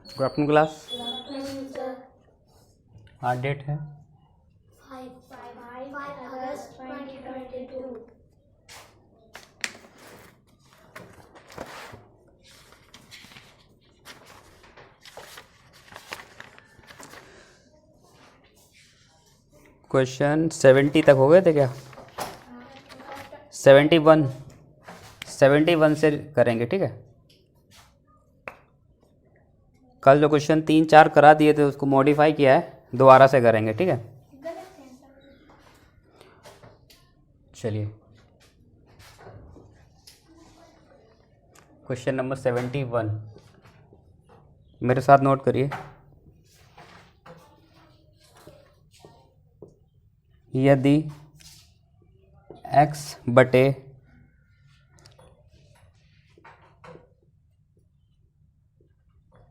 Good afternoon class. Sir. आज date है 5 अगस्त 2022। Question 70 तक हो गए थे क्या? 71 से करेंगे, ठीक है। कल जो क्वेश्चन 3-4 करा दिए थे उसको मॉडिफाई किया है, दोबारा से करेंगे, ठीक है। चलिए क्वेश्चन नंबर 71 मेरे साथ नोट करिए। यदि x बटे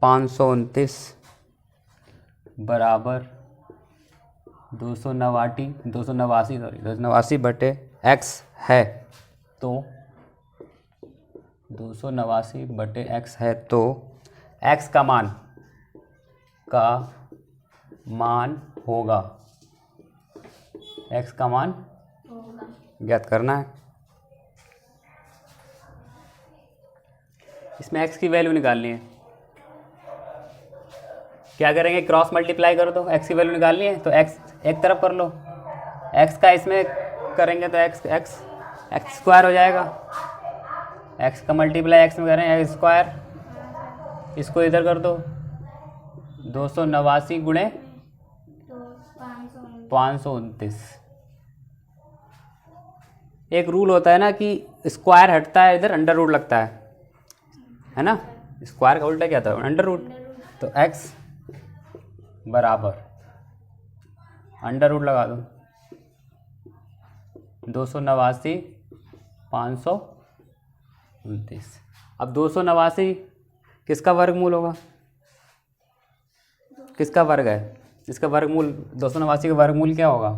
529 बराबर 289 बटे x है तो 289 बटे x है तो x का मान होगा। x का मान ज्ञात करना है। इसमें x की वैल्यू निकालनी है। क्या करेंगे? क्रॉस मल्टीप्लाई करो तो x की वैल्यू निकालनी है तो x एक तरफ कर लो, x का इसमें करेंगे तो x स्क्वायर हो जाएगा। x का मल्टीप्लाई x में करें x स्क्वायर, इसको इधर कर दो 289 गुणे 529। एक रूल होता है ना कि स्क्वायर हटता है इधर अंडर रूट लगता है ना। स्क्वायर का उल्टा क्या था? Under root. तो x बराबर अंडर रूट लगा दो 289 529। अब 289 किसका वर्गमूल होगा? किसका वर्ग है? इसका वर्गमूल 289 का वर्गमूल क्या होगा?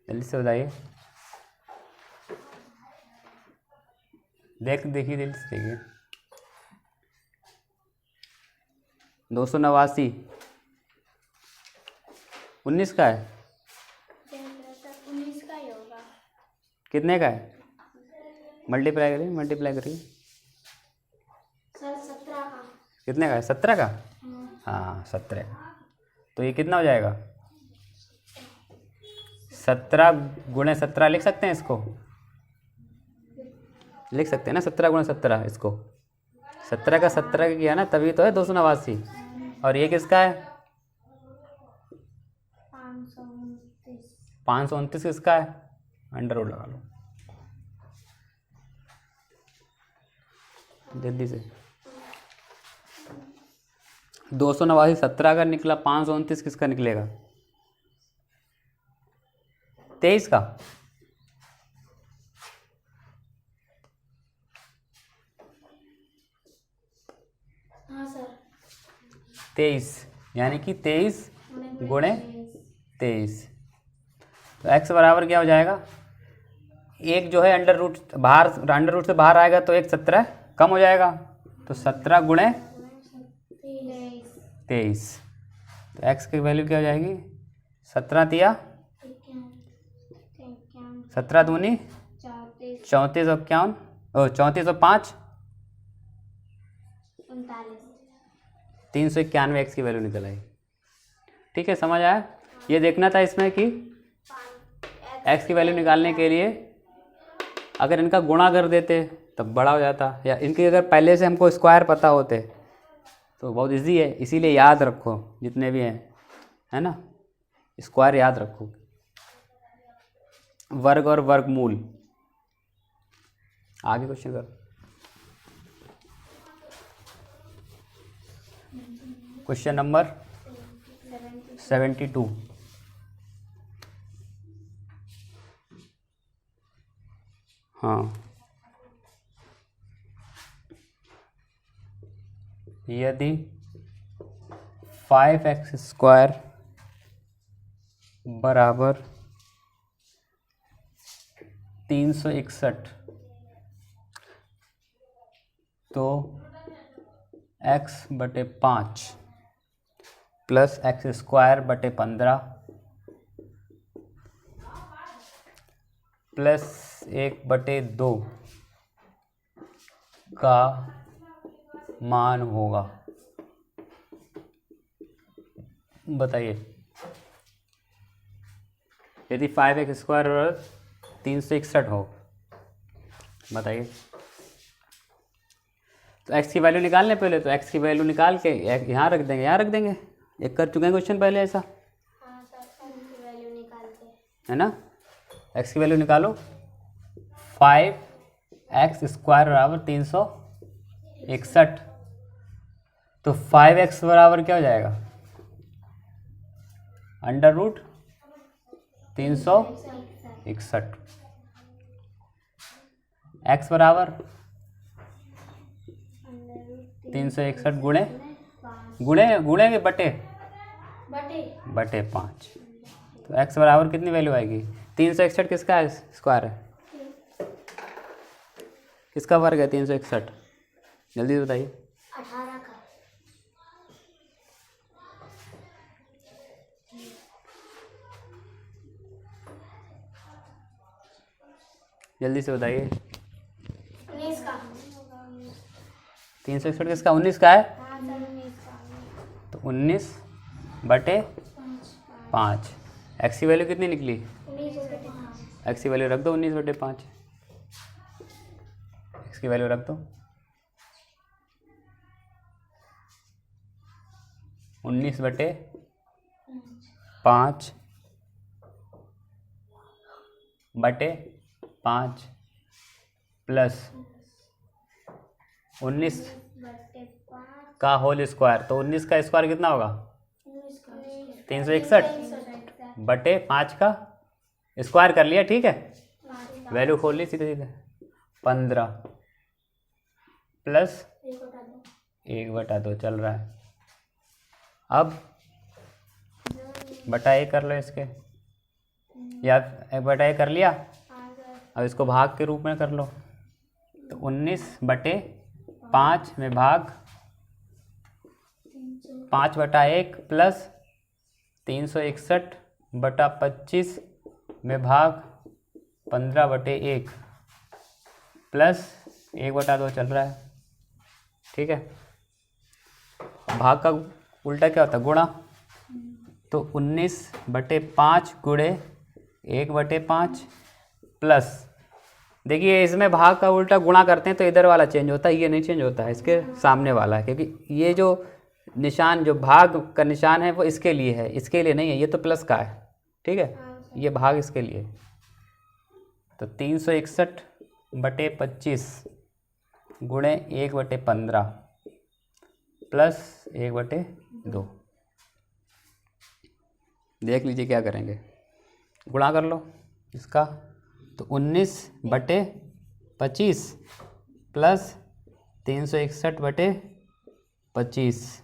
जल्दी से बताइए। देखिए जल्दी से देखिए। 289 19 का है। 19 का ही होगा। कितने का है? मल्टीप्लाई करिए सर 17 का। कितने का है? 17 का। हाँ 17 का। तो ये कितना हो जाएगा? 17 गुणे 17 लिख सकते हैं इसको, लिख सकते हैं ना 17 गुणे 17 इसको। 17 का 17 का किया ना तभी तो है 289। और ये किसका है? 529 किसका है? अंडर रूट लगा लो जल्दी से। 289 17 का निकला, 529 किसका निकलेगा? 23 का। हाँ सर। 23 यानी कि 23 गुणे 23। तो x बराबर क्या हो जाएगा? एक जो है अंडर रूट से बाहर आएगा तो एक 17 कम हो जाएगा, तो 17 गुणे 23। तो x की वैल्यू क्या हो जाएगी? 17 तिया 17 दूनी 34 और 5 391 एक्स की वैल्यू निकल आई। ठीक है, समझ आया? ये देखना था इसमें कि एक्स की वैल्यू निकालने के लिए अगर इनका गुणा कर देते तब बड़ा हो जाता, या इनके अगर पहले से हमको स्क्वायर पता होते तो बहुत इजी है। इसीलिए याद रखो जितने भी हैं, है ना, स्क्वायर याद रखो। वर्ग और वर्गमूल। आगे क्वेश्चन करो। Question number 72। हाँ, यदि 5x² बराबर 361, तो x/5 प्लस x² / 15 प्लस 1/2 का मान होगा। बताइए, यदि 5x² और 361 हो, बताइए। तो x की वैल्यू निकालने पहले, तो x की वैल्यू निकाल के यहाँ रख देंगे, यहाँ रख देंगे। एक कर चुके हैं क्वेश्चन पहले ऐसा, हाँ सर, x की वैल्यू निकालते हैं। है ना। x की वैल्यू निकालो। 5x² बराबर 361, तो 5x बराबर क्या हो जाएगा? √361। x बराबर 361 गुणे के बटे बटे 5। तो x बराबर कितनी वैल्यू आएगी? 361 किसका है? स्क्वायर है। किसका वर्ग है 361? जल्दी बताइए। 18 का। जल्दी से बताइए। 19 का। 361 किसका? 19 का है। हाँ सर, 19 का। तो 19/5। x की वैल्यू कितनी निकली? 19/5। x की वैल्यू रख दो 19/5। x की वैल्यू रख दो 19/5 प्लस 19 का होल स्क्वायर। तो 19 का स्क्वायर कितना होगा? 361/5 का स्क्वायर कर लिया, ठीक है। वैल्यू खोल ली सीधे सीधे। 15 प्लस 1/2 चल रहा है। अब बटा 1 कर लो इसके, या 1/1 कर लिया। अब इसको भाग के रूप में कर लो। तो 19/5 में भाग 5/1 प्लस 361/25 में भाग 15/1 प्लस 1/2 चल रहा है, ठीक है। भाग का उल्टा क्या होता है? गुणा। तो 19/5 गुणे 1/5 प्लस, देखिए इसमें भाग का उल्टा गुणा करते हैं तो इधर वाला चेंज होता है, ये नहीं चेंज होता है, इसके सामने वाला है। क्योंकि ये जो निशान, जो भाग का निशान है वो इसके लिए है, इसके लिए नहीं है। ये तो प्लस का है, ठीक है। ये भाग इसके लिए। तो 361/25 गुणे 1/15 प्लस 1/2। देख लीजिए क्या करेंगे। गुणा कर लो इसका। तो 19/25 प्लस 361/25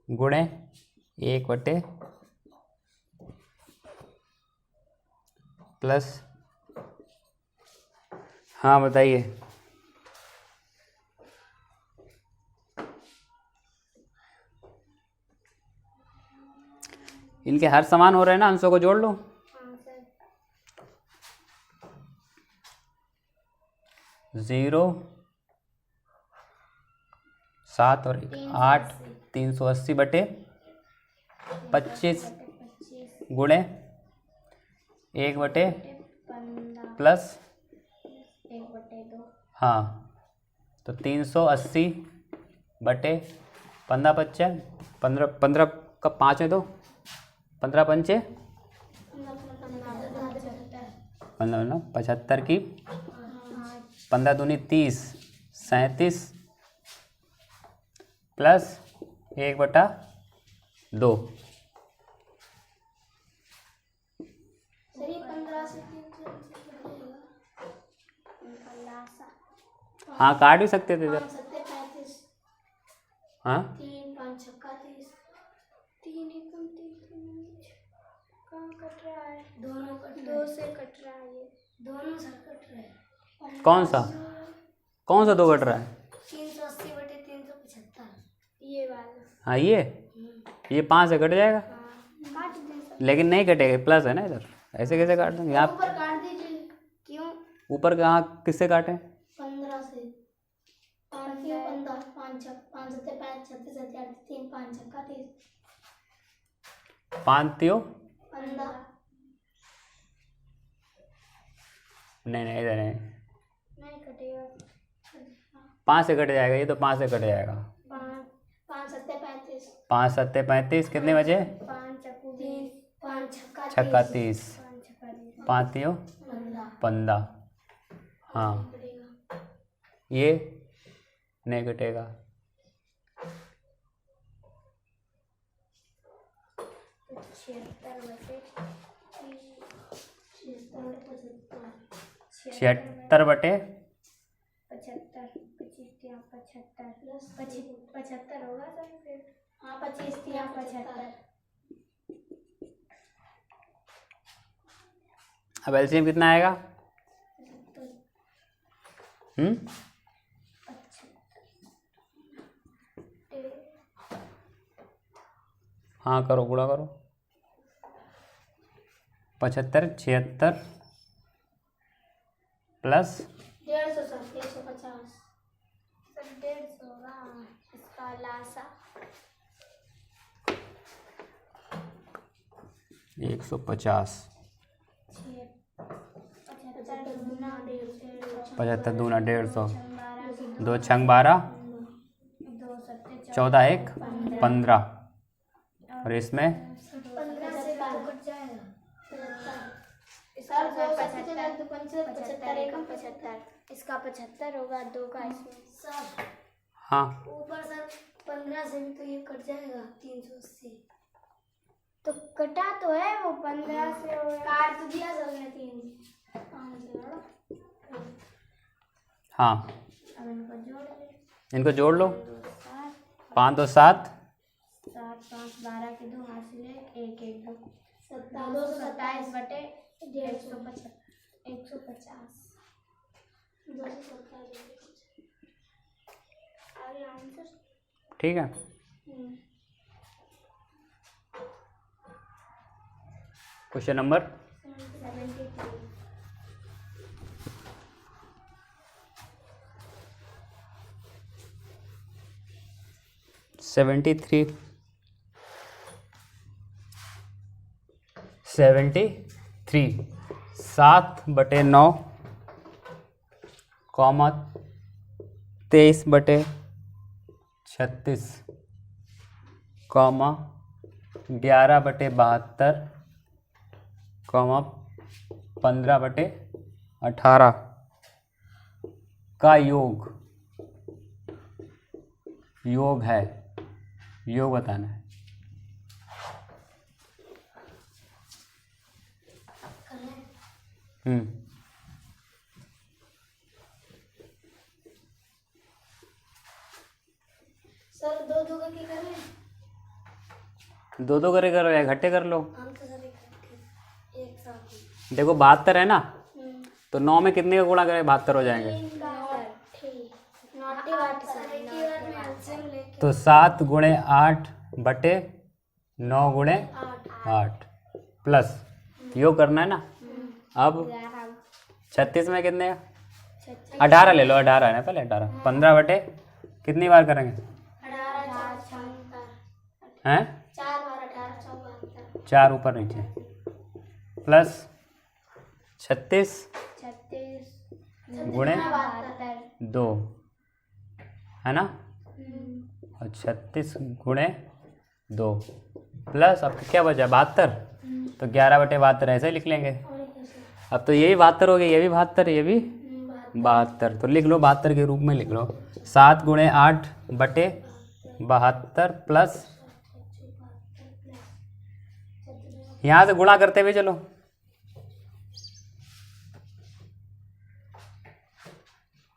गुणे 1/, प्लस, हाँ बताइए। इनके हर समान हो रहे हैं ना, अंशों को जोड़ लो। हाँ सर। 0, 7 और 8, 380/25 गुणे 1/, 15 प्लस, 1/2। हाँ, तो 380/15 बच्चा 15 का 5 है, तो 15 पंचे 75 की 15 दूनी 30, 37 प्लस 1/2। सर ये 15 से 3 हाँ, काट भी सकते थे इधर। 35। हाँ, 3 5 6 से कट रहा है ये, दोनों से कट रहे हैं। कौन सा दो कट रहा है? 380/375 ये वाला। हाँ ये 5 से कट जाएगा, काट दे। लेकिन नहीं कटेगा, प्लस है ना इधर, ऐसे कैसे काट देंगे आप? ऊपर काट दीजिए। क्यों? ऊपर कहाँ किससे काटें? 15 से। 5 क्यों 15? 5 छक 5 सत्ते 5 36 38 3 5 छक्का 30। 5 तियो 15 नहीं इधर नहीं, नहीं कटेगा। 5 से कट जाएगा, ये तो 5 से कट जाएगा। 5 सत्ते 35 5 सत्ते 35, कितने बचे? 5 चक्कू 30 5 छक्का छक्का 30, 5 छक्का 30 5 तियो 15। हाँ कटेगा। ये नहीं कटेगा। 76 बटे 75 75 होगा सर फिर। हाँ 25 75। अब एलसीएम कितना आएगा? हाँ करो, गुणा करो। 75 76 प्लस 150 सर 150 सर 150 होगा इसका लासा 150। 75 दूना 150, 2 छंग 12, 14 1 15, और इसमें 15 से कट जाएगा 75 इसका 75 होगा 2 का इसमें सर। हाँ ऊपर सर 15 से भी तो ये कट जाएगा 380। तो कटा तो है वो 15 से काट तो दिया सर ने 3 हाँ, अब इनको जोड़ ले। इनको जोड़ लो। 5 2 7, 7 5 12 के 2 हाथ से ले 1 1 2 227 बटे 150 आगे आंसर। ठीक है। क्वेश्चन नंबर 73 7 बटे 9 कॉमा 23 बटे 36 कॉमा 11 बटे 72 कॉमा 15 बटे 18 का योग है, योग बताना है। सर 2 का क्या करें? 2 करे करो या इकट्ठे कर लो। हम तो सर इकट्ठे एक साथ। देखो 72 है ना, तो 9 में कितने का गुणा करें 72 हो जाएंगे। तो 7 गुणे 8 बटे 9 गुणे 8 प्लस योग करना है ना। अब 36 में कितने का 18 ले लो, 18 है ना पहले 18, 15 बटे कितनी बार करेंगे? 18 हैं 4 बार 18 4 ऊपर नीचे प्लस 36 गुणे 2 है ना, और 36 गुणे 2 प्लस अब क्या बचा 72, तो 11 बटे 72 ऐसे ही लिख लेंगे। अब तो ये भी 72 हो गई, ये भी 72, ये भी 72, तो लिख लो 72 के रूप में लिख लो। 7 गुणे 8 बटे 72 प्लस यहाँ से गुणा करते हुए चलो।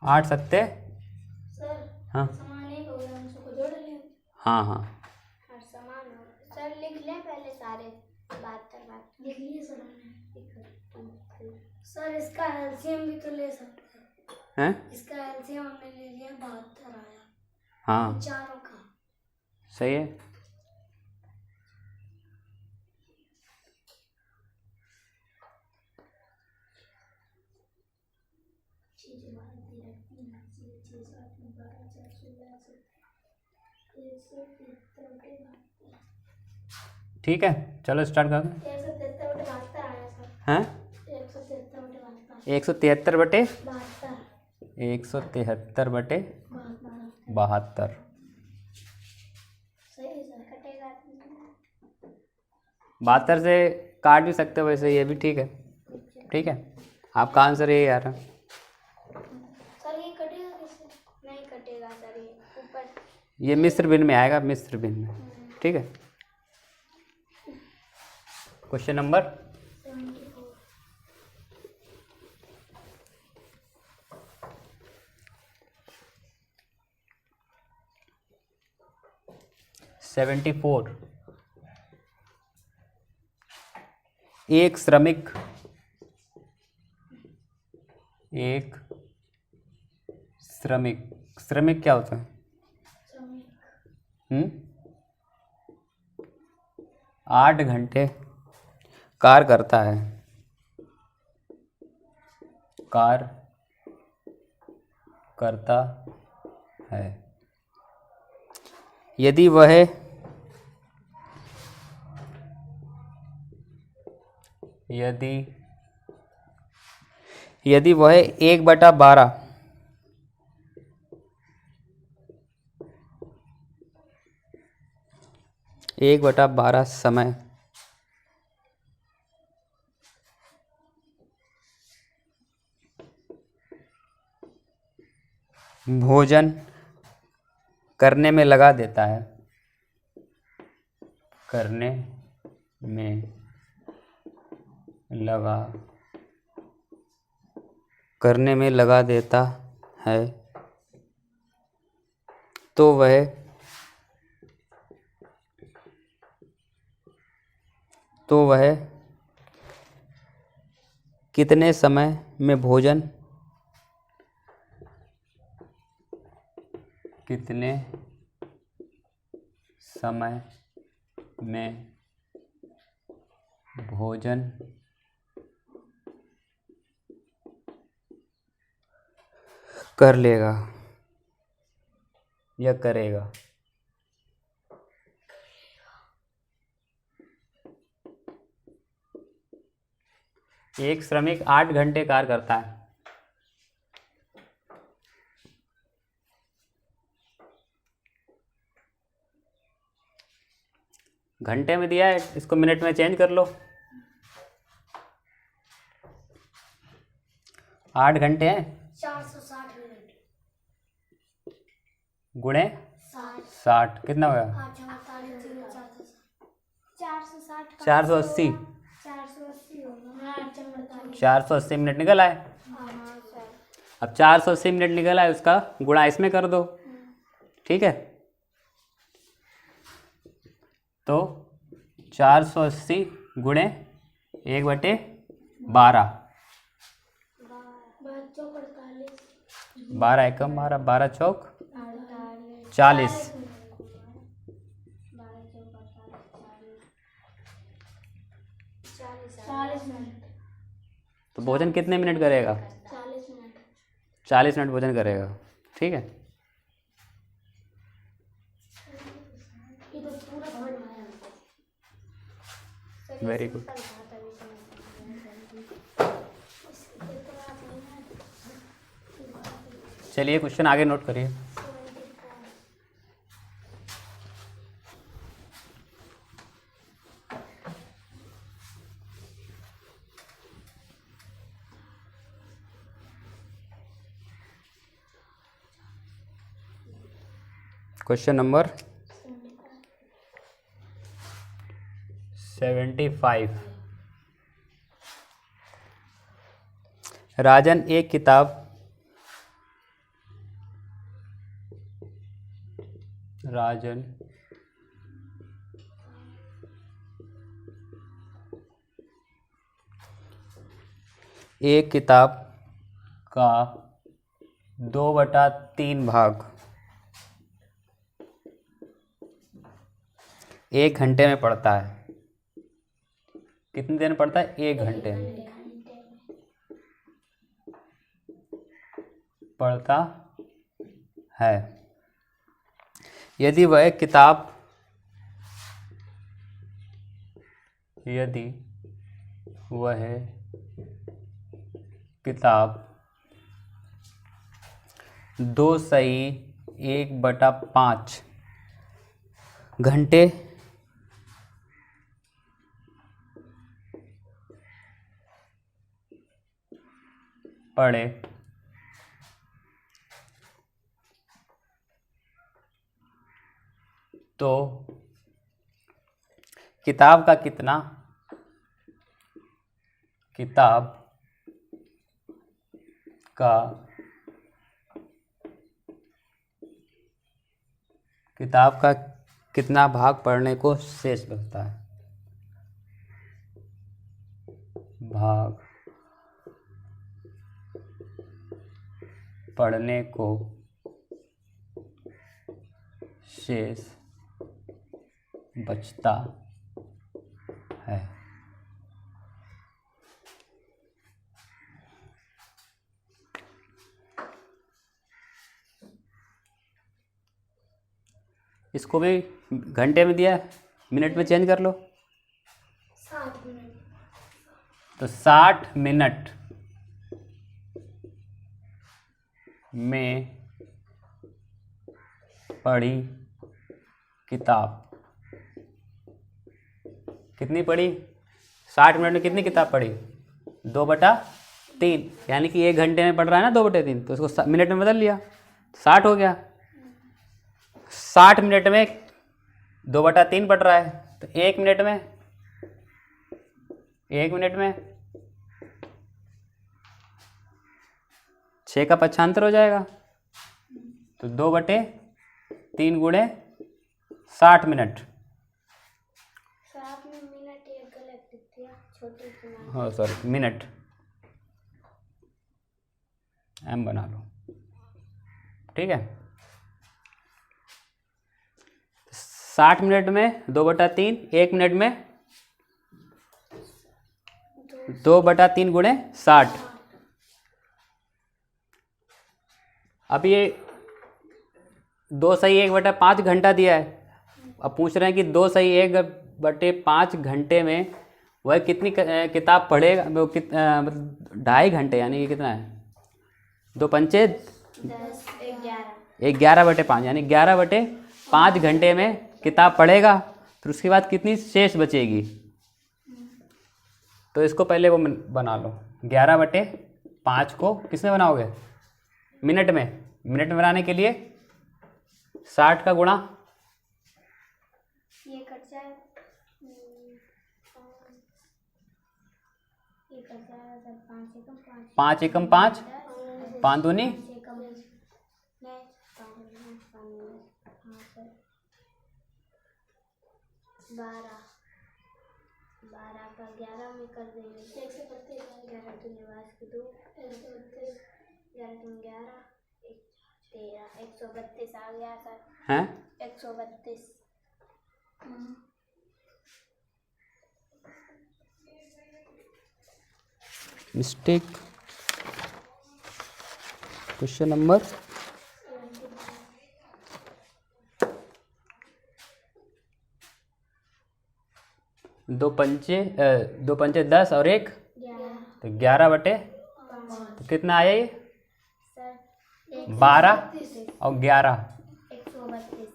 8 सत्ते हाँ हाँ हाँ समान हो सर। लिख लें पहले सारे 72 लिख लिए सर हमने। सर इसका एलसीएम भी तो ले सकते हैं। हैं? इसका एलसीएम हमने ले लिया 72 आया हाँ चारों का। सही है। ठीक है चलो स्टार्ट कर दो। 173 बटे 72 आया सर। हैं? 173 बटे 72। 173 बटे 72 173 बटे 72। सही है सर। कटेगा 72 से काट भी सकते हो वैसे, ये भी ठीक है। ठीक है आपका आंसर यही आ रहा है। सर ये कटेगा कैसे? नहीं कटेगा सर, ये ऊपर। ये मिस्र बिन में आएगा, मिस्र बिन में। ठीक है क्वेश्चन नंबर 74। एक श्रमिक श्रमिक क्या होता है? 8 घंटे कार्य करता है। कार्य करता है यदि वह यदि वह 1/12 समय भोजन करने में लगा देता है, करने में लगा देता है तो वह कितने समय में भोजन कर लेगा या करेगा? एक श्रमिक 8 घंटे कार्य करता है। घंटे में दिया है, इसको मिनट में चेंज कर लो। 8 घंटे हैं 460 मिनट गुणे 60 कितना होगा? 460 480 होगा। 480 मिनट निकल आए। अब 480 मिनट निकल आए, उसका गुणा इसमें कर दो। ठीक है तो 480 गुणे 1/12 12 एकम 12 12 चौक 40। तो भोजन कितने मिनट करेगा? 40 मिनट भोजन करेगा। ठीक है वेरी गुड। चलिए क्वेश्चन आगे नोट करिए। Question number 75। राजन एक किताब एक किताब का 2/3 भाग 1 घंटे में पढ़ता है। कितनी देर में पढ़ता है? 1 घंटे में पढ़ता है। यदि वह किताब दो सही 1/5 घंटे पढ़े तो किताब का कितना भाग पढ़ने को शेष बचता है? भाग पढ़ने को शेष बचता है। इसको भी घंटे में दिया है, मिनट में चेंज कर लो। 60 मिनट। तो 60 मिनट में पढ़ी किताब कितनी पढ़ी? 60 मिनट में कितनी किताब पढ़ी? 2/3, यानी कि 1 घंटे में पढ़ रहा है ना 2/3, तो उसको मिनट में बदल लिया, 60 हो गया। 60 मिनट में 2/3 पढ़ रहा है, तो 1 मिनट में 6 का पक्षांतर हो जाएगा। तो 2/3 गुणे 60 मिनट। 60 में मिनट एक गलत लिख दिया, छोटे के नाम। हाँ सॉरी, मिनट एम बना लो, ठीक है। 60 मिनट में 2/3, 1 मिनट में 2/3 गुणे 60। अब ये 2 सही 1/5 घंटा दिया है। अब पूछ रहे हैं कि 2 सही 1/5 घंटे में वह कितनी किताब पढ़ेगा? मतलब 2.5 घंटे, यानी कि कितना है? 2 पंचे 10, 11। 11/5, यानी 11/5 घंटे में किताब पढ़ेगा। तो उसके बाद कितनी शेष बचेगी? तो इसको पहले वो बना लो। 11/5 को किसमें बनाओगे? मिनट में। मिनट में बनाने के लिए 60 का गुणा, ये कट जाए, ये कट जाएगा, 5 एकम 5, 5 दूनी 12 का 11 में कर देंगे, 11 दूनी 2, 11 दूनी 11, 13, 132 आ गया सर। हैं? 132। मिस्टेक। क्वेश्चन नंबर 2 पंचे 10 और 1, तो 11/5। तो कितना आया ये? सर 12 और 11, 132।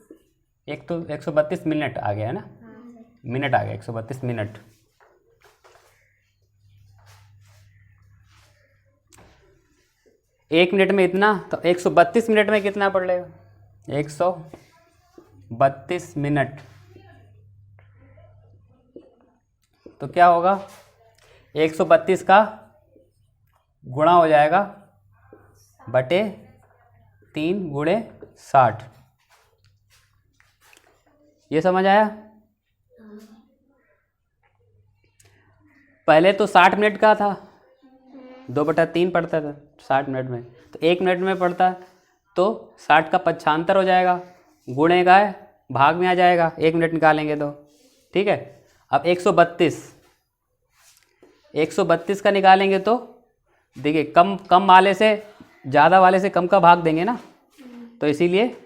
एक तो 132 मिनट आ गया है ना। हाँ सर। मिनट आ गया, 132 मिनट। एक मिनट में इतना, तो 132 मिनट में कितना पढ़ लेगा? 132 मिनट। तो क्या होगा? 132 का गुणा हो जाएगा बटे 3 गुणे 60। ये समझ आया? पहले तो 60 मिनट का था, 2/3 पड़ता था 60 मिनट में, तो 1 मिनट में पड़ता है तो 60 का 75 हो जाएगा, गुणेगा है भाग में आ जाएगा, 1 मिनट निकालेंगे तो। ठीक है, अब 132 का निकालेंगे तो देखिए कम कम वाले से ज़्यादा वाले से कम का भाग देंगे ना, तो इसीलिए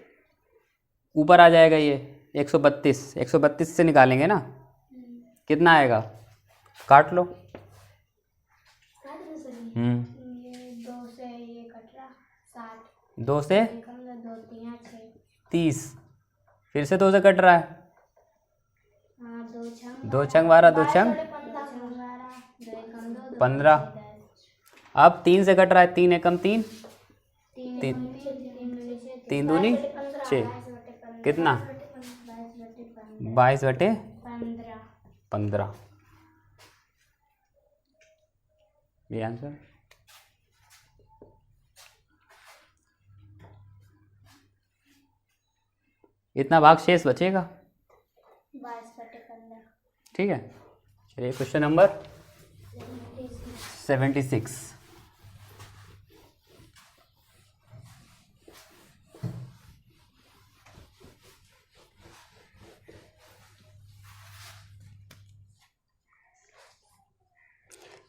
ऊपर आ जाएगा ये 132 से निकालेंगे ना, कितना आएगा, काट लो। ये 2 से ये कट रहा 60, 2 से कम 2 3 6, 30, फिर से 2 से कट रहा है, हाँ 2 छंग 2 छंग 12, 2 छंग 15, अब 3 से कट रहा है, 3 एकम 3, 3 दूनी 6, कितना 22/15, ये आंसर। इतना भाग शेष बचेगा। 22/15। ठीक है, चलिए क्वेश्चन नंबर 76।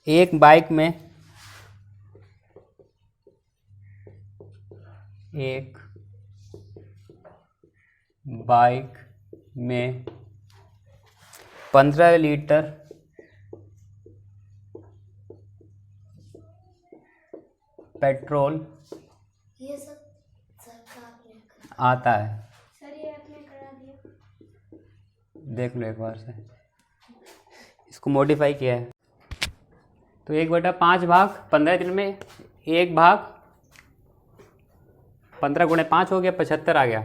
एक बाइक में 15 लीटर पेट्रोल ये सब सरकार ने आता है, सर ये आपने करा दिया, देख लो एक बार से, इसको मॉडिफाई किया है। तो 1/5 भाग 15 दिन में 1 भाग 15 × 5 हो गया, 75 आ गया।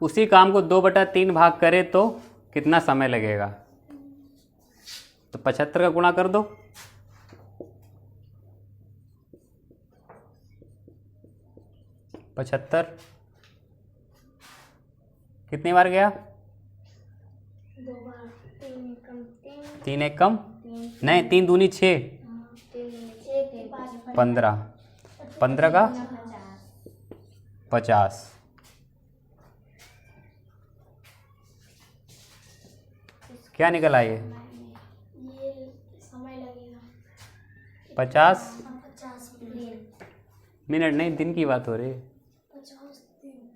उसी काम को 2/3 भाग करे तो कितना समय लगेगा, तो 75 का गुणा कर दो, 75 कितनी बार गया, 2 बार 3 कम 3 3 एक कम नहीं, 3 दूनी 6, 15, 15 का 50, क्या निकल आइए, ये समय लगेगा 50 50 मिनट, मिनट नहीं, दिन की बात हो रही है। 50 दिन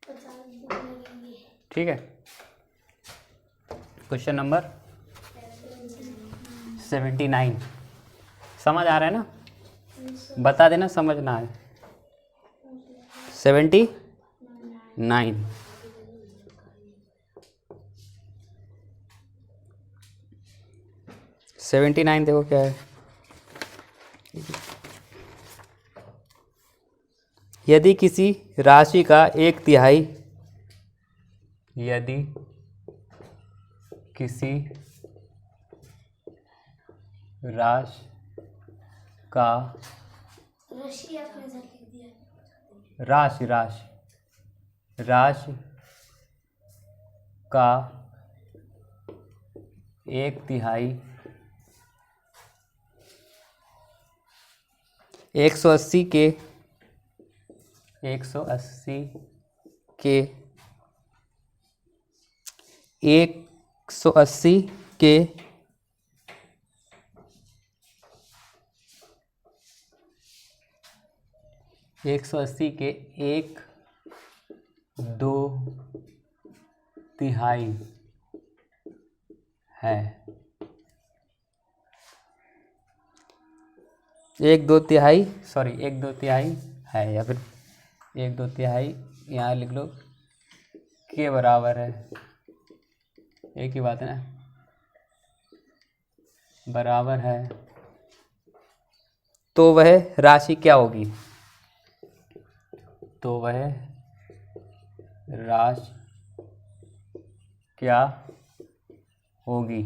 50 दिन लगेंगे। ठीक है, क्वेश्चन नंबर 79। समझ आ रहा है ना, बता देना समझना है। 79 79 देखो क्या है, यदि किसी राशि का 1/3 यदि किसी राशि का रशी आपने सर लिख दिया, राशि का 1/3 180 के 180 के 180 के 180 के 1/2 है, 1/2 सॉरी 1/2 है, या फिर 1/2 यहाँ लिख लो के बराबर है, एक ही बात है ना, बराबर है, तो वह राशि क्या होगी, तो वह राशि क्या होगी।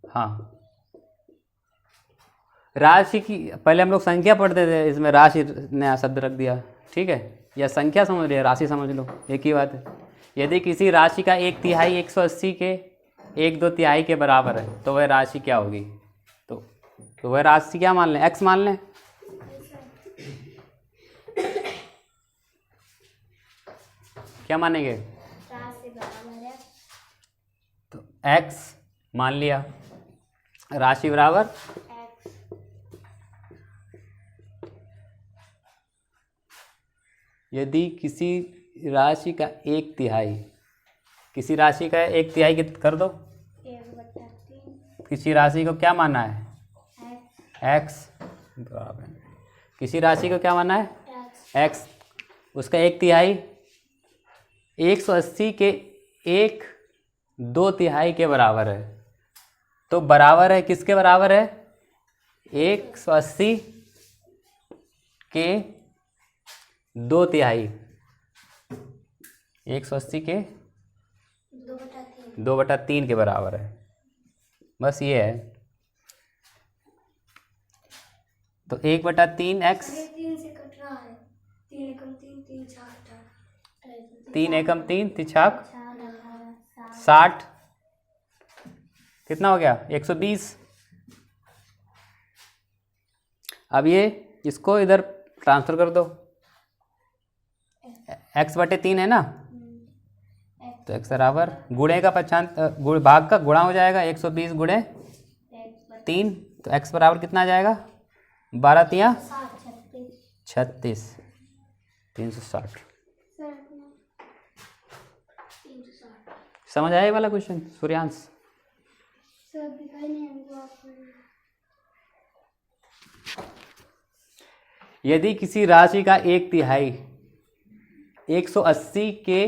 हाँ, राशि की पहले हम लोग संख्या पढ़ते थे, इसमें राशि नया शब्द रख दिया। ठीक है, या संख्या समझ लिया, राशि समझ लो, एक ही बात है। यदि किसी राशि का 1/3 180 के 1/2 के बराबर है तो वह राशि क्या होगी। तो तो वह राशि क्या मान लें, एक्स मान लें। क्या मानेंगे, राशि बराबर है तो एक्स मान लिया, राशि बराबर एक्स। यदि किसी राशि का एक तिहाई, किसी राशि का एक तिहाई कर दो, 1/3 किसी राशि को क्या माना है, एक्स। एक्स बराबर, किसी राशि को क्या माना है, एक्स। एक्स, उसका एक तिहाई 180 के 1/2 के बराबर है। तो बराबर है, किसके बराबर है, 180 के 2/3, 180 के 2/3। 2/3 के बराबर है। बस ये है। तो 1/3 एक्स, 3 से कट रहा है, 3 एकम 3, 3 4 3 एकम 3 तिछाक 60। 60, कितना हो गया, 120। अब ये इसको इधर ट्रांसफर कर दो, x/3 है ना, तो x बराबर गुणे का भाग का गुणा हो जाएगा, 120 गुणे 3, तो x बराबर कितना आ जाएगा, 12 तिया 36, 360। समझ आया ये वाला क्वेश्चन सूर्यांश? सर दिखाई नहीं हमको आपको। यदि किसी राशि का एक तिहाई 180 के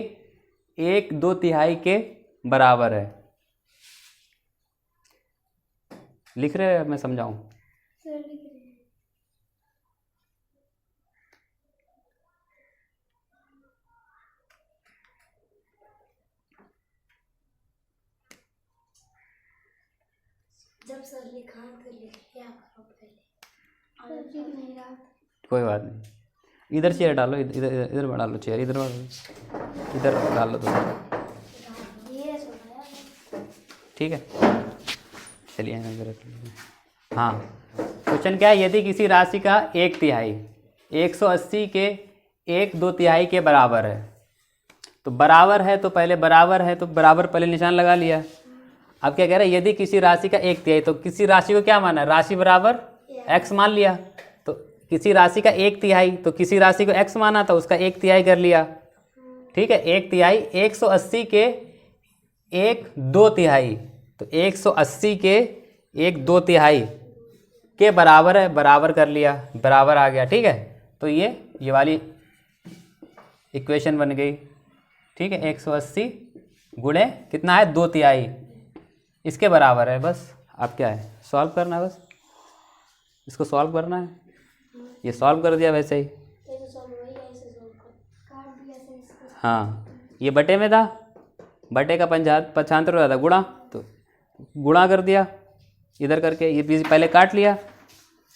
1/2 के बराबर है, लिख रहे हैं, मैं समझाऊं, सर लिख रहे हैं। जब सर लिखा तो लिख क्या करो पहले, और लिख नहीं रहा। कोई बात नहीं, इधर चेयर डालो, इधर इधर डालो चेयर, इधर डाल लो तो, ये सुनाया ठीक है, चलिए इधर। हाँ, क्वेश्चन क्या है, यदि किसी राशि का एक तिहाई 180 के 1/2 के बराबर है, तो बराबर है तो पहले बराबर है तो बराबर पहले निशान लगा लिया। अब क्या कह रहा है, यदि किसी राशि का एक तिहाई, तो किसी राशि को क्या माना, राशि बराबर एक्स मान लिया। तो किसी राशि का एक तिहाई, तो किसी राशि को एक्स माना था, उसका एक तिहाई कर लिया, ठीक है। एक तिहाई 180 के 1/2, तो 180 के 1/2 के बराबर है, बराबर कर लिया, बराबर आ गया, ठीक है। तो ये वाली इक्वेशन बन गई, ठीक है। 180 गुणे कितना है, 2/3, इसके बराबर है। बस अब क्या है, सॉल्व करना है, बस इसको सॉल्व करना है। ये सॉल्व कर दिया वैसे ही, हाँ, ये बटे में था, बटे का पक्षांतर हो जाता गुणा, तो गुणा कर दिया इधर करके, ये पहले काट लिया,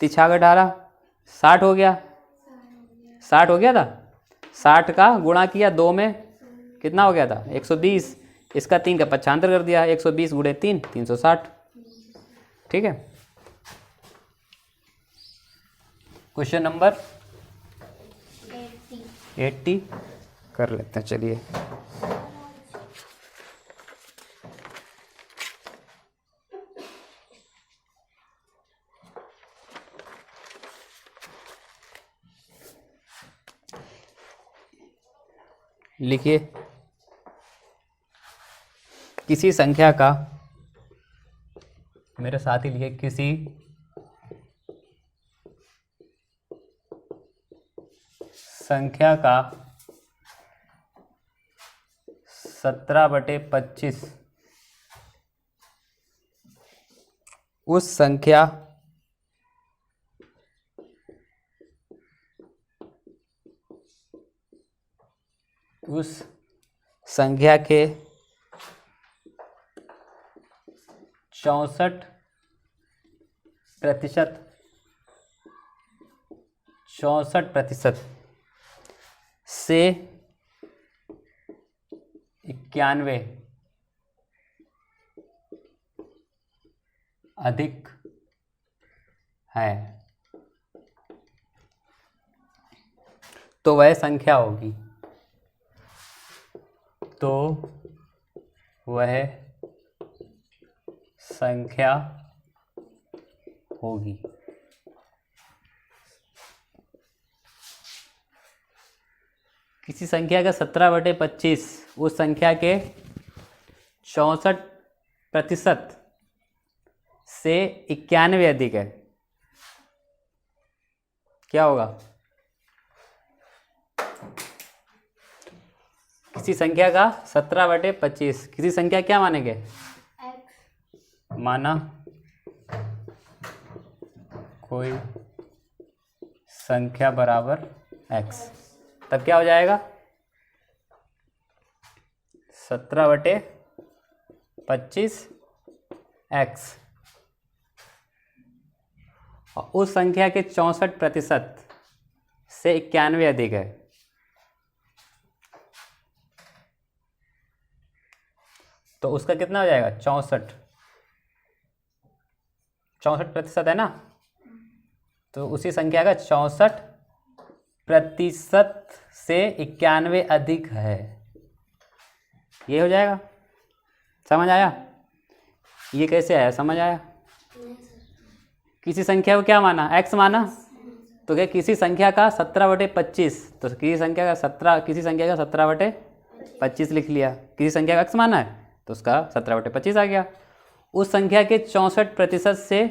3×18 60 हो गया, 60 हो गया था, 60 का गुणा किया 2 में, कितना हो गया था, 120, इसका 3 का पक्षांतर कर दिया, 120 गुणे 3 360, ठीक है। क्वेश्चन नंबर 80 कर लेते हैं, चलिए। लिखिए, किसी संख्या का, मेरे साथ ही लिखिए, किसी संख्या का 17/25 उस संख्या के 64% से 91 अधिक है तो वह संख्या होगी, तो वह संख्या होगी। किसी संख्या का 17/25 उस संख्या के 64% से 91 अधिक है, क्या होगा? किसी संख्या का 17/25 किसी संख्या क्या मानेंगे? एक्स माना कोई संख्या बराबर x, तब क्या हो जाएगा? 17/25 x और उस संख्या के 64% से 91 अधिक है, तो उसका कितना हो जाएगा? 64% है ना, तो उसी संख्या का 64% से 91 अधिक है, ये हो जाएगा। समझ आया? ये कैसे आया? समझ आया? किसी संख्या को क्या माना? x माना, तो क्या किसी संख्या का 17/25, तो किसी संख्या का 17/25 लिख लिया। किसी संख्या का x माना है तो उसका 17/25 आ गया। उस संख्या के 64% से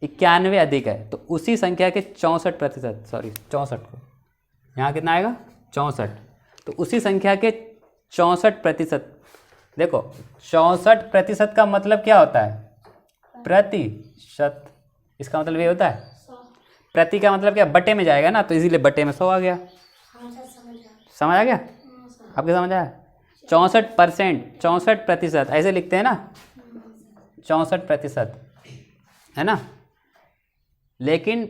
91 अधिक है, तो उसी संख्या के 64%, सॉरी 64 को यहाँ कितना आएगा? 64, तो उसी संख्या के 64%, देखो 64% का मतलब क्या होता है? प्रतिशत। इसका मतलब ये होता है, प्रति का मतलब क्या? बटे में जाएगा ना, तो इसीलिए बटे में 100 आ गया। समझ आ गया? आपके समझ आया? 64% ऐसे लिखते हैं ना, 64% है ना, लेकिन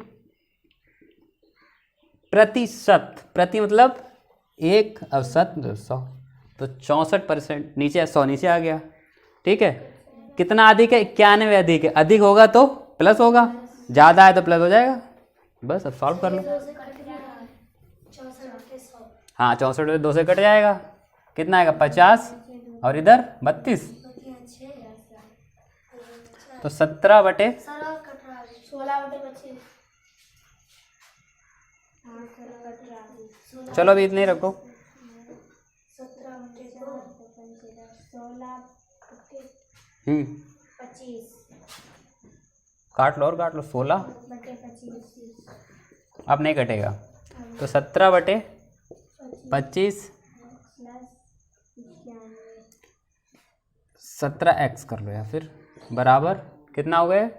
प्रतिशत, प्रति मतलब 1 और शत 100, तो 64% नीचे 100 नीचे आ गया। ठीक है, कितना अधिक है? 91 अधिक है। अधिक होगा तो प्लस होगा, ज़्यादा है तो प्लस हो जाएगा। बस अब सॉल्व कर लो। हाँ 64 2 से कट जाएगा, कितना आएगा? 50 और इधर 32, तो 17/16। चलो अभी इतने ही रखो। 25 काट लो और काट लो। 16 अब नहीं कटेगा, तो 17/25 17x कर लो, या फिर बराबर कितना हो गए?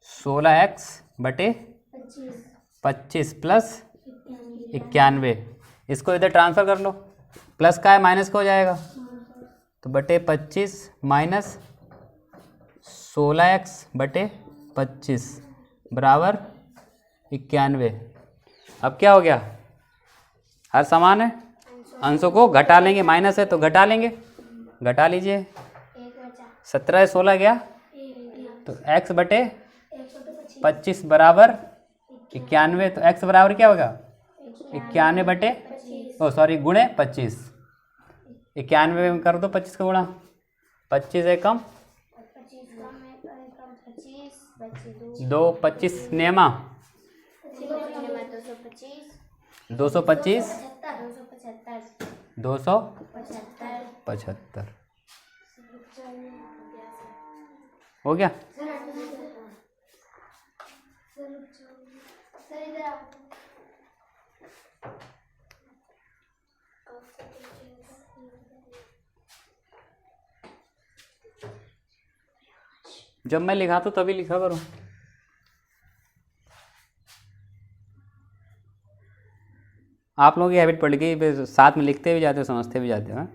16x/25 plus 91। इसको इधर ट्रांसफ़र कर लो, प्लस का है माइनस का हो जाएगा, तो /25 माइनस 16x/25 बराबर 91। अब क्या हो गया? हर समान है, अंशों को घटा लेंगे, माइनस है तो घटा लेंगे, घटा लीजिए। 17 से 16 गया, तो x/25 बराबर 91, तो x बराबर क्या होगा? 91 गुणे 25। 91 में कर दो 25 का गुणा, 25 है कम 2, 25 नेमा 225 275 हो गया। जब मैं लिखा तो तभी लिखा करो। आप लोगों की हैबिट पड़ गई, साथ में लिखते भी जाते हो, समझते भी जाते हो।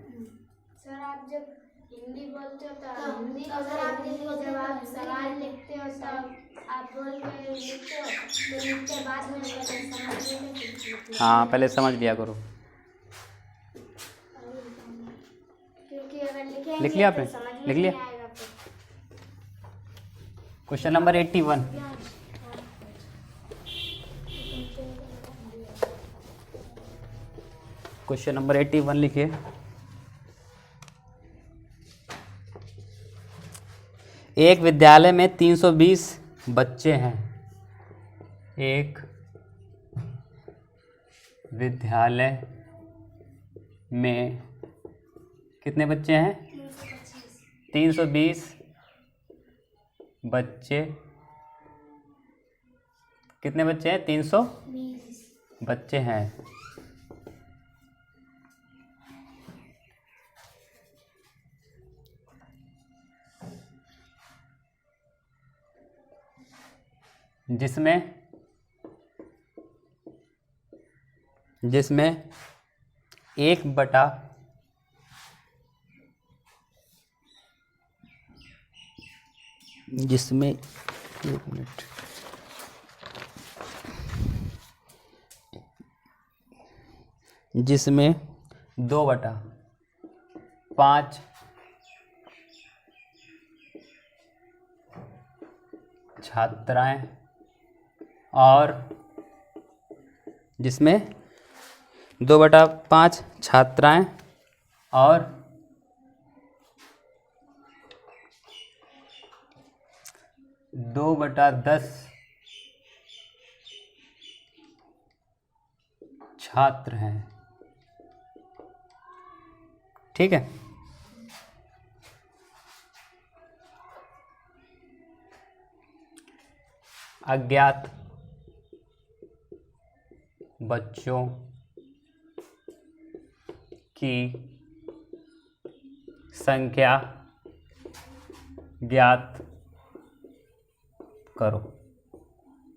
सर आप जब हिंदी बोलते हो तो हिंदी जब आप सवाल लिखते हो तब आप बोल के लिखते हो, तो लिखते बाद में समझ। हाँ पहले समझ लिया करो। क्योंकि अगर लिखेंगे लिख लिया आपने? तो समझ में लिख लिया? नहीं आएगा फिर। Question number 81। क्वेश्चन नंबर 81 लिखिए। एक विद्यालय में 320 बच्चे हैं। एक विद्यालय में कितने बच्चे हैं? 320 बच्चे। कितने बच्चे हैं? 320 बच्चे हैं। जिसमें 1/, जिसमें 1 मिनट, जिसमें 2/5 छात्राएं और जिसमें 2/5 छात्राएं और 2/10 छात्र हैं। ठीक है। अज्ञात बच्चों की संख्या ज्ञात करो।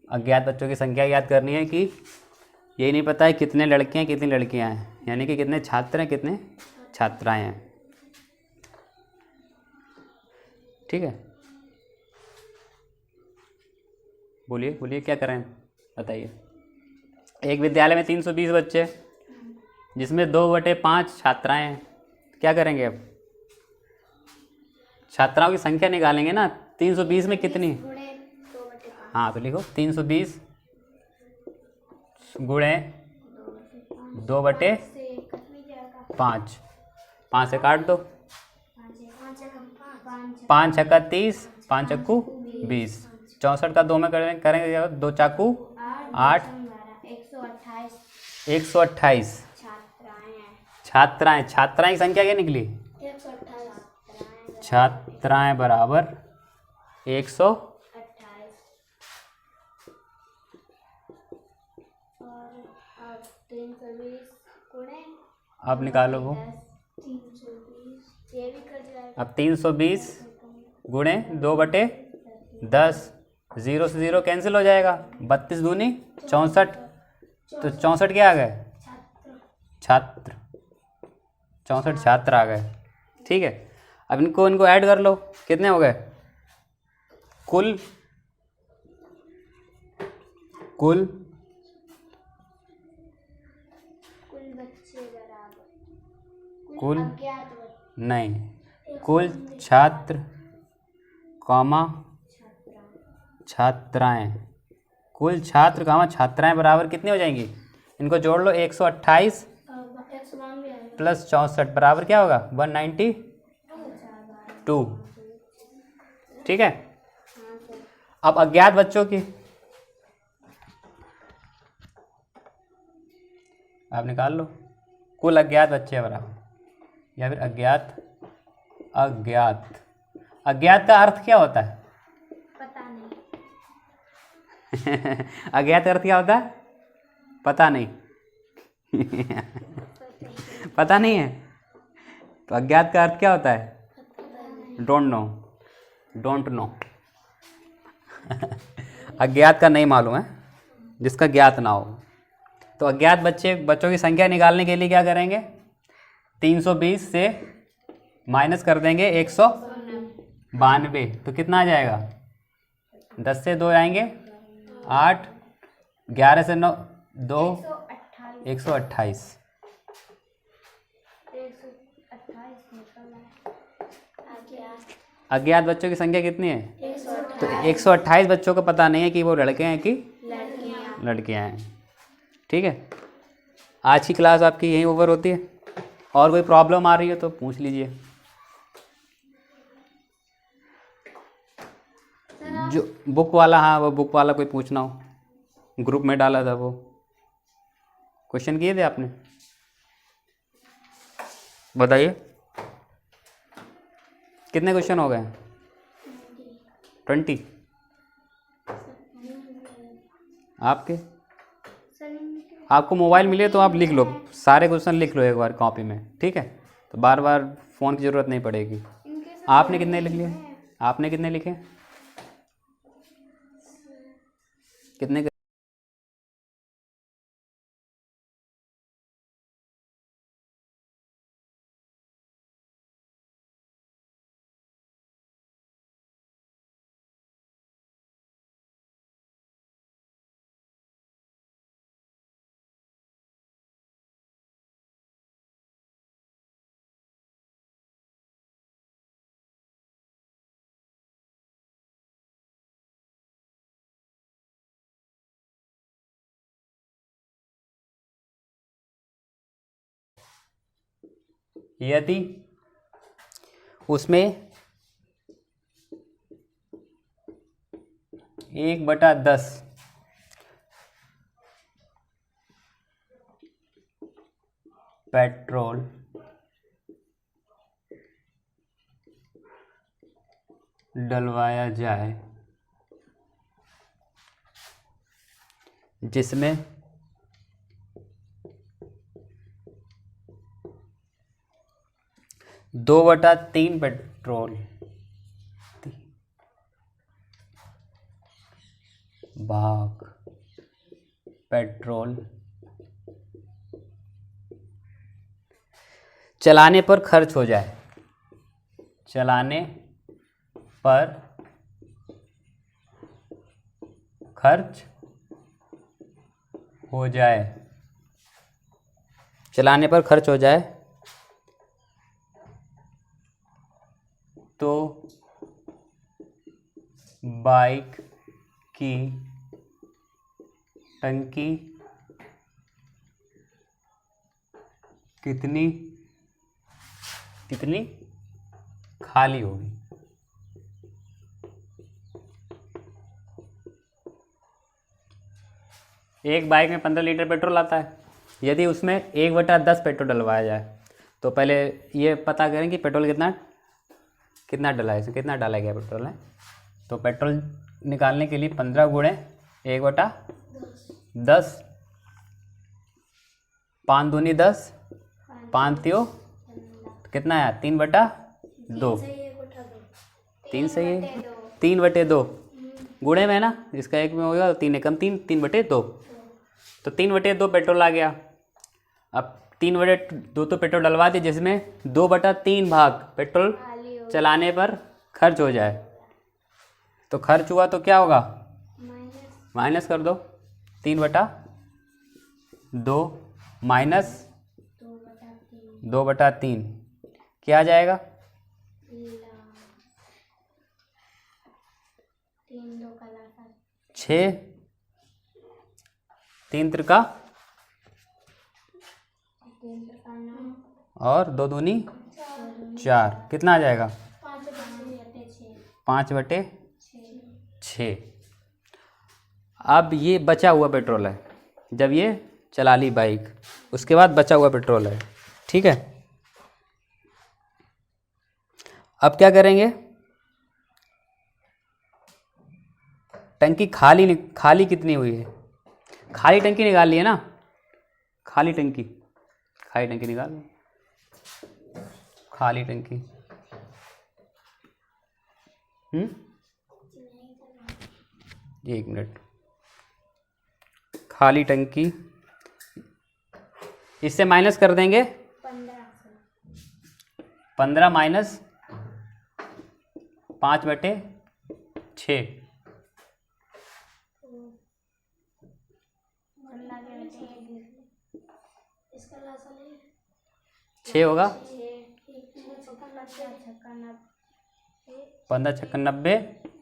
अज्ञात बच्चों की संख्या ज्ञात करनी है कि यही नहीं पता है कितने लड़के हैं कितनी लड़कियां हैं, यानी कि कितने छात्र हैं कितने छात्राएं हैं। ठीक है, बोलिए बोलिए क्या करें बताइए। एक विद्यालय में 320 बच्चे, जिसमें 2/5 छात्राएं हैं। क्या करेंगे अब? छात्राओं की संख्या निकालेंगे ना। 320 में कितनी? हाँ तो लिखो 320 गुणे 2/5। 5 से काट दो। 5 छक्का 30, 5 चक्कू 20। 64 का 2 में करेंगे 2 चाकू 8, 128 छात्राएं। छात्राएं की संख्या क्या निकली? 128 छात्राएं बराबर 128। अब निकालो वो। अब 320 गुणे 2/10, 0 से 0 कैंसिल हो जाएगा। 32 दूनी 64, तो 64 क्या आ गए? छात्र। 64 छात्र आ गए। ठीक है, अब इनको ऐड कर लो। कितने हो गए? कुल बच्चे बराबर कुल नहीं, कुल छात्र कॉमा छात्राएं। कुल छात्र कॉमा छात्राएं बराबर कितनी हो जाएंगी? इनको जोड़ लो। 128 प्लस 64 बराबर क्या होगा? 192। ठीक है, अब अज्ञात बच्चों की आप निकाल लो। कुल अज्ञात बच्चे बराबर, या फिर अज्ञात का अर्थ क्या होता है? पता नहीं। अज्ञात का अर्थ क्या होता है? पता नहीं। पता नहीं है तो अज्ञात का अर्थ क्या होता है? Don't know. अज्ञात का नहीं मालूम है, जिसका ज्ञात ना हो। तो अज्ञात बच्चों की संख्या निकालने के लिए क्या करेंगे? 320 से माइनस कर देंगे 192, तो कितना आ जाएगा? 10 से 2 आएंगे 8, 11 से 9 2, 128। अज्ञात बच्चों की संख्या कितनी है? तो 128 बच्चों को पता नहीं है कि वो लड़के हैं कि लड़कियाँ। लड़कियां हैं। ठीक है, आज की क्लास आपकी यहीं ओवर होती है। और कोई प्रॉब्लम आ रही है तो पूछ लीजिए। जो बुक वाला, हाँ वो बुक वाला कोई पूछना हो, ग्रुप में डाला था वो क्वेश्चन किए थे आपने, बताइए कितने क्वेश्चन हो गए? 20 आपके। आपको मोबाइल मिले तो आप लिख लो, सारे क्वेश्चन लिख लो एक बार कॉपी में, ठीक है? तो बार बार फ़ोन की ज़रूरत नहीं पड़ेगी। आपने कितने लिख लिए? आपने कितने लिखे? कितने यदि उसमें 1/10 पेट्रोल डलवाया जाए, जिसमें 2/3 पेट्रोल भाग पेट्रोल चलाने पर खर्च हो जाए, चलाने पर खर्च हो जाए, चलाने पर खर्च हो जाए तो बाइक की टंकी कितनी कितनी खाली होगी? एक बाइक में 15 लीटर पेट्रोल आता है। यदि उसमें 1/10 पेट्रोल डलवाया जाए, तो पहले ये पता करें कि पेट्रोल कितना डला है, इसमें कितना डाला गया पेट्रोल है। तो पेट्रोल निकालने के लिए 15 गुणे 1/10, 5 दूनी 10, 5 त्यों कितना है? 3/2। 3 सही है, 3/2 गुणे में है ना, इसका एक में होगा 3 एकम 3, 3/2। तो 3/2 पेट्रोल आ गया। अब 3/2 तो पेट्रोल डलवा दी, जिसमें 2/3 भाग पेट्रोल चलाने पर खर्च हो जाए। तो खर्च हुआ तो क्या होगा? माइनस कर दो, 3/2 माइनस 2/3 क्या आ जाएगा? 6, 3 त्रिका और 2 दूनी 4, कितना आ जाएगा? 5/6। अब ये बचा हुआ पेट्रोल है, जब ये चला ली बाइक, उसके बाद बचा हुआ पेट्रोल है, ठीक है? अब क्या करेंगे? टंकी खाली कितनी हुई है? खाली टंकी निकाल ली है ना, खाली टंकी निकाल लो, खाली टंकी। एक मिनट, खाली टंकी, इससे माइनस कर देंगे 15 माइनस 5/6, 6 होगा, 15 छक्का 90,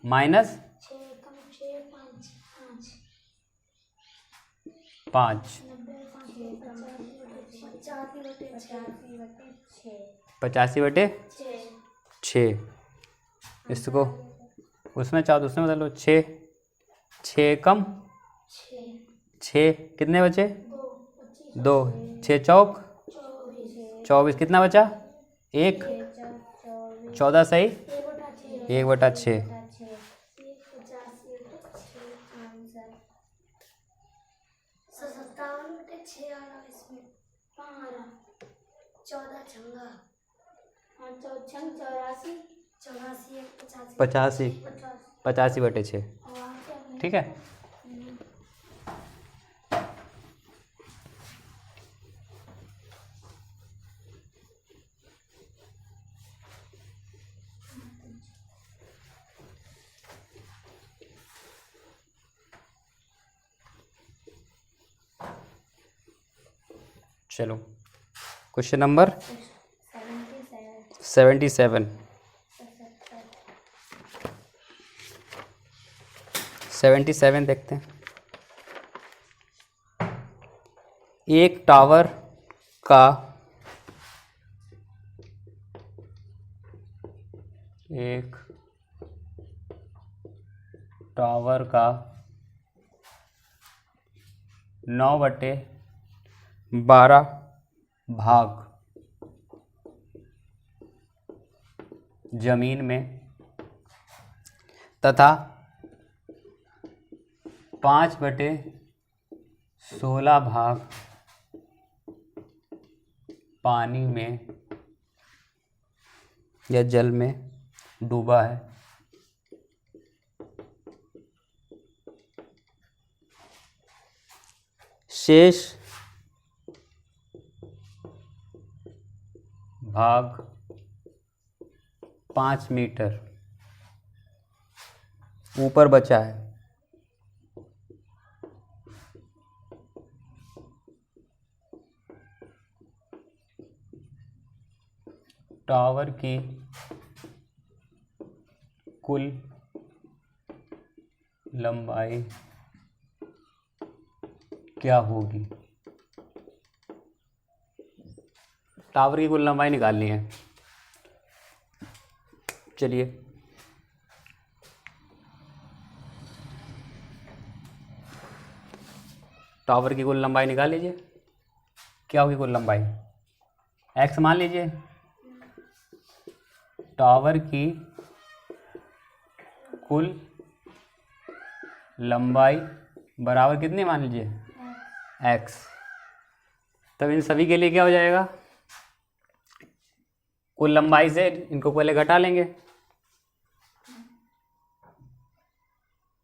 माइनस 6 कम 6 5 5 85/6। इसको उसमें चाहो तो उसमें बदलो। 6 कम 6 कितने बचे? 2। 6 चौक 24। कितना बचा? 1। 14 सही 1/6। पचासी 85/6। ठीक है। चलो क्वेश्चन नंबर 77 देखते हैं। एक टावर का 9/12 भाग जमीन में तथा 5/16 भाग पानी में या जल में डूबा है। शेष भाग 5 मीटर ऊपर बचा है। टावर की कुल लंबाई क्या होगी? टावर की कुल लंबाई निकालनी है। चलिए टावर की कुल लंबाई निकाल लीजिए। क्या होगी कुल लंबाई? x मान लीजिए। टावर की कुल लंबाई बराबर कितनी मान लीजिए? x। तब इन सभी के लिए क्या हो जाएगा? कुल लंबाई से इनको पहले घटा लेंगे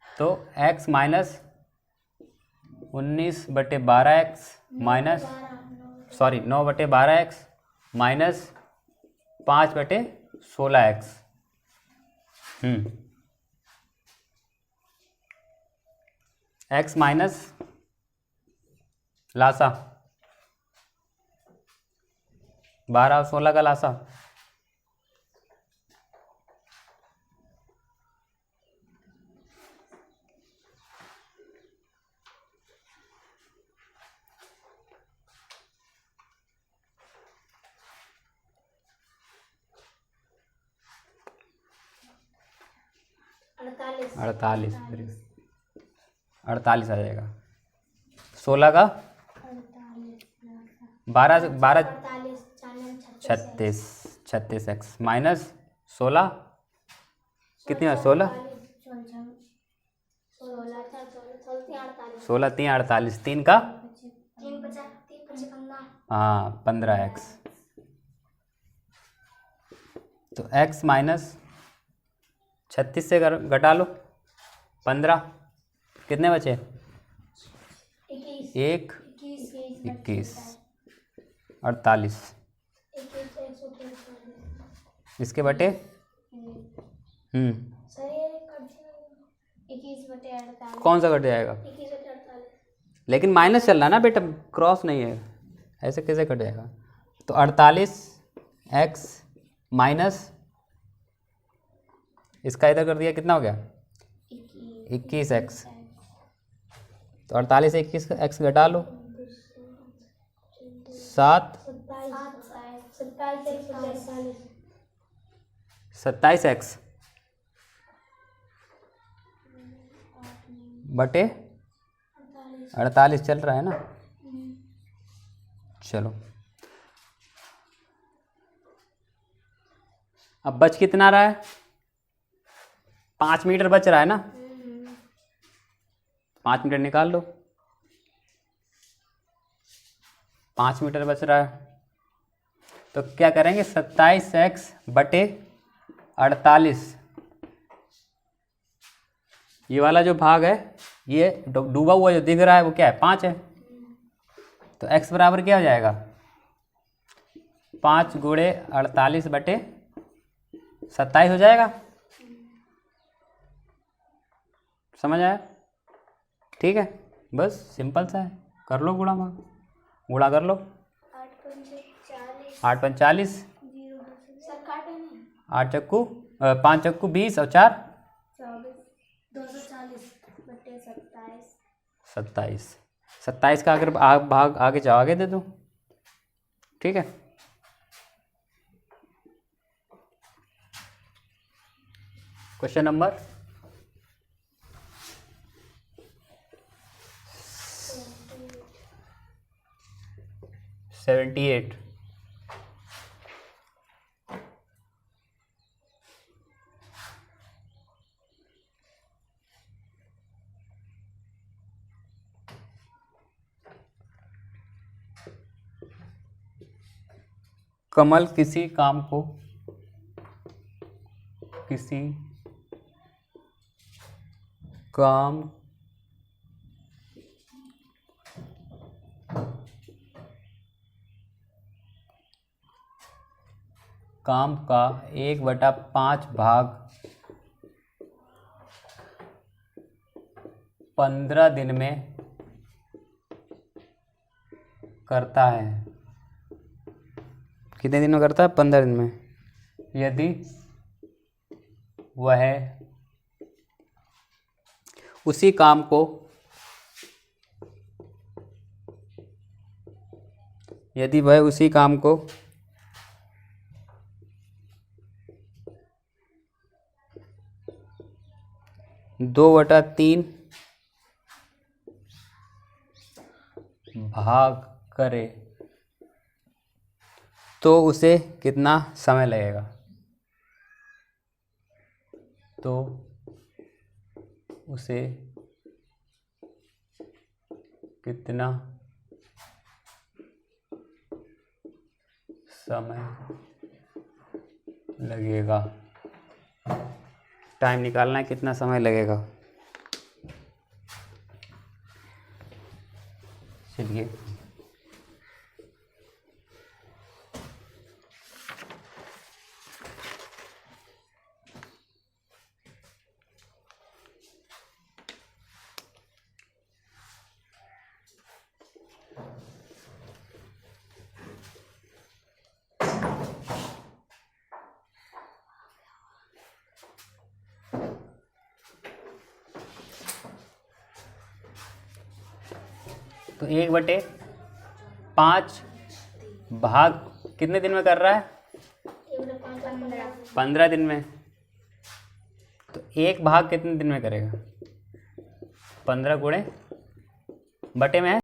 तो x minus 19/12x minus 9/12x minus 5/16x। x minus लासा 12 और 16 का लासा 48 आ जाएगा। 16 का 12 36x माइनस 16 कितनी है? 16 3 48 3 का 15x। तो x माइनस 36 से घटा लो 15 कितने बचे? 1 21 48 इसके बटे कौन सा कट जाएगा? लेकिन माइनस चल रहा है ना बेटा, क्रॉस नहीं है, ऐसे कैसे कट जाएगा? तो 48x माइनस इसका इधर कर दिया, कितना हो गया? 21x। तो 48 से 21x घटा लो, 7 27x बटे 48 चल रहा है ना। चलो अब बच कितना रहा है? 5 मीटर बच रहा है ना। 5 मीटर निकाल लो, 5 मीटर बच रहा है। तो क्या करेंगे, 27x बटे 48, ये वाला जो भाग है, ये डूबा हुआ जो दिख रहा है वो क्या है, 5 है। तो x बराबर क्या हो जाएगा, 5 गुणे 48 बटे 27 हो जाएगा। समझ आया? ठीक है, बस सिंपल सा है, कर लो गुणा भाग, गुणा कर लो। 8 पंच 40, 8 चक्कू 5 चक्कू 20 और 4 27। 27 का अगर भाग आगे जाओ, आगे दे दो। ठीक है, क्वेश्चन नंबर 78। कमल किसी काम का 1/5 भाग 15 दिन में करता है। कितने दिन में करता है? 15 दिन में। यदि वह उसी काम को 2/3 भाग करे तो उसे कितना समय लगेगा? तो उसे कितना समय लगेगा? टाइम निकालना है, कितना समय लगेगा। चलिए तो 1/5 भाग कितने दिन में कर रहा है? 15 दिन में। तो 1 भाग कितने दिन में करेगा? 15 गुणे बटे में है